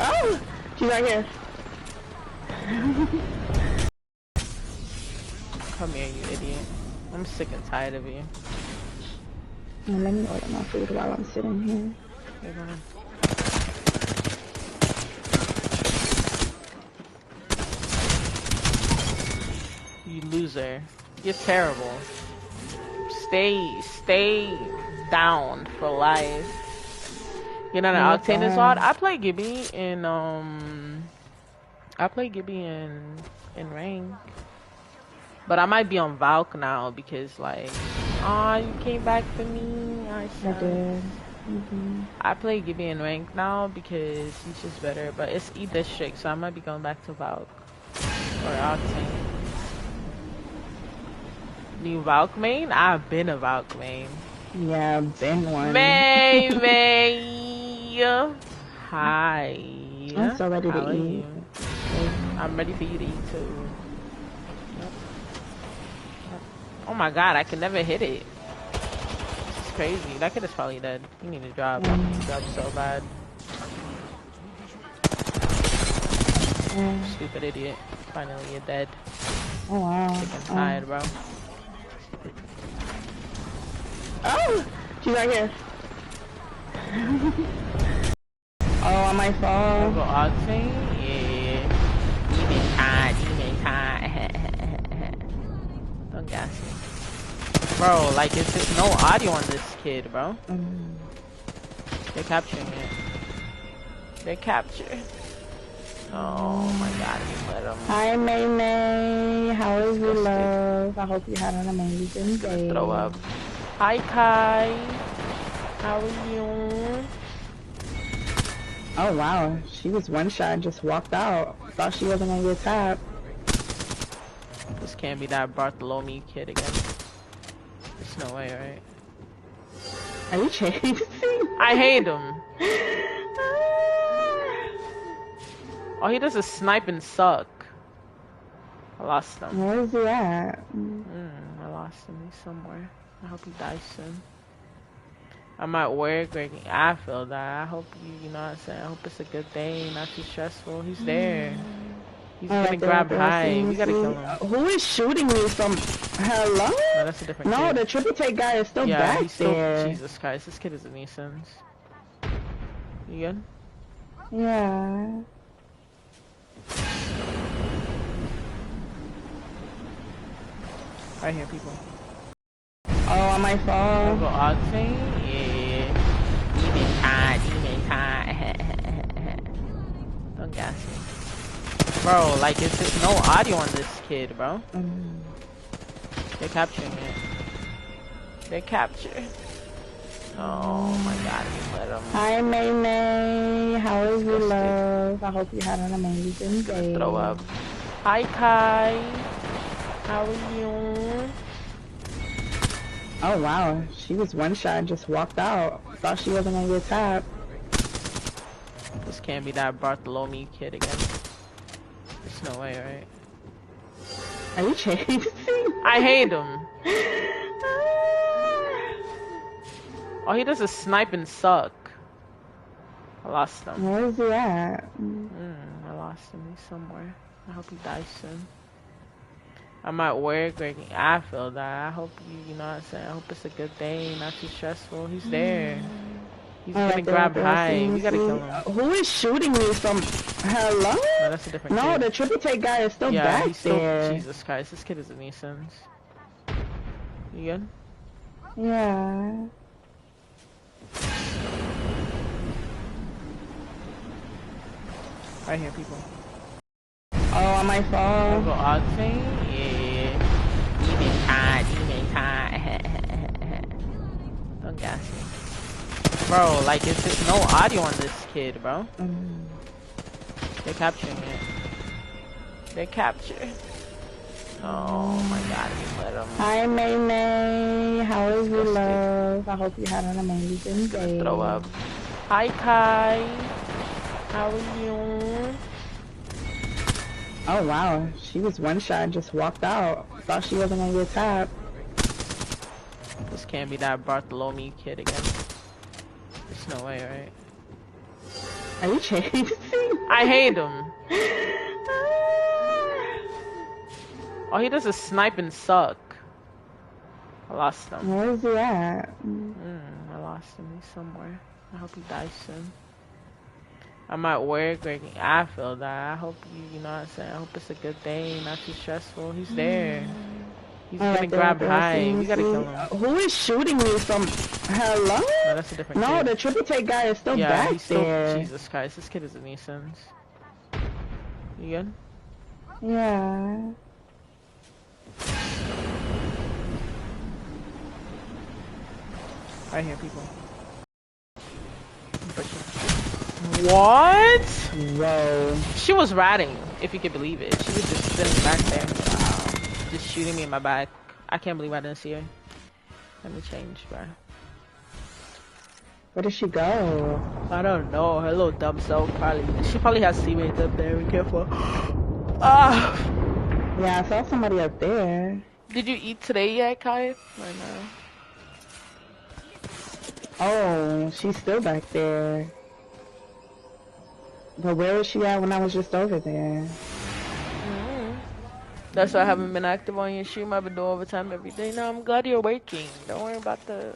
Oh! She's right here. Come here, you idiot. I'm sick and tired of you. Let me order my food while I'm sitting here. You're gonna... You loser. You're terrible. Stay down for life. You're not an Octane squad? I play Gibby in in rank. But I might be on Valk now because like you came back for me. I did. I play Gibby in rank now because he's just better, but it's E district, so I might be going back to Valk or Octane. New Valk main? I've been a Valk main. Yeah, I've been one. May. Hi. I'm so ready How to are eat. you? I'm ready for you to eat too. Yep. Oh my god, I can never hit it. This is crazy. That kid is probably dead. You need to drop. Drop so bad. Stupid idiot. Finally, you're dead. Oh wow. Sick and tired, bro. Oh! She's right here. Oh, on my phone. Go Octane? Yeah. You been tired. Don't gas me. Bro, like, it's just no audio on this kid, bro. They're capturing it. They're captured. Oh my god, you let them. Hi, May. How is your love? I hope you had an amazing day. Throw up. Hi, Kai. How are you? Oh wow, she was one shot and just walked out. Thought she wasn't gonna get tapped. This can't be that Bartholomew kid again. There's no way, right? Are you chasing? I hate him. All he does is snipe and suck. I lost him. Where is he at? I lost him. He's somewhere. I hope he dies soon. I'm at work. I feel that. I hope you know what I'm saying. I hope it's a good day, not too stressful. He's there. He's gonna grab high. We gotta kill him. Who is shooting me from? Hello? No, that's a different kid. No, the triple take guy is still back he's still, there. Jesus Christ, this kid is a nuisance. You good? Yeah. Right here, people. Oh, on my phone. Go Octane? Yeah. You been tired. Don't gas me. Bro, like, it's just no audio on this kid, bro. They're capturing it. They're captured. Oh my god, you let them. Hi, May. How is your love? I hope you had an amazing day. Throw up. Hi, Kai. How are you? Oh wow, she was one shot and just walked out. Thought she wasn't gonna get tapped. This can't be that Bartholomew kid again. There's no way, right? Are you chasing? I hate him. All he does is snipe and suck. I lost him. Where is he at? I lost him. He's somewhere. I hope he dies soon. I'm at work. I feel that. I hope you know what I'm saying. I hope it's a good day, not too stressful. He's there. He's gonna grab high. We gotta kill him. Who is shooting me from? Hello? No, that's a different kid. No, the triple take guy is still back he's still, there. Jesus Christ, this kid is a nuisance. You good? Yeah. Right here, people. Oh, on my phone. Go Octane? Yeah. You been tired. Don't gas me. Bro, like, it's just no audio on this kid, bro. They're capturing it. They're captured. Oh my god, you let them. Hi, May. How is your love? I hope you had an amazing day. Throw up. Hi, Kai. How are you? Oh wow, she was one shot and just walked out. Thought she wasn't gonna get tapped. This can't be that Bartholomew kid again. There's no way, right? Are you chasing? I hate him. All he does is snipe and suck. I lost him. Where is he at? I lost him. He's somewhere. I hope he dies soon. I'm at work. I feel that. I hope you know what I'm saying. I hope it's a good day, not too stressful. He's there. He's gonna grab high. We gotta kill him. Who is shooting me from? Hello? No, that's a different kid. The triple take guy is still yeah, back he's still, there. Jesus Christ, this kid is a nuisance. You good? Yeah. Right here, people. What? Whoa. She was ratting, if you could believe it. She was just sitting back there. Wow. Just shooting me in my back. I can't believe I didn't see her. Let me change, bro. Where did she go? I don't know. Her little dumb self probably. She probably has teammates up there. Be careful. Ah. Yeah, I saw somebody up there. Did you eat today yet, Kai? Or no? Oh, she's still back there. But where was she at when I was just over there? That's why I haven't been active on your stream. I've been doing overtime every day. Now I'm glad you're working. Don't worry about the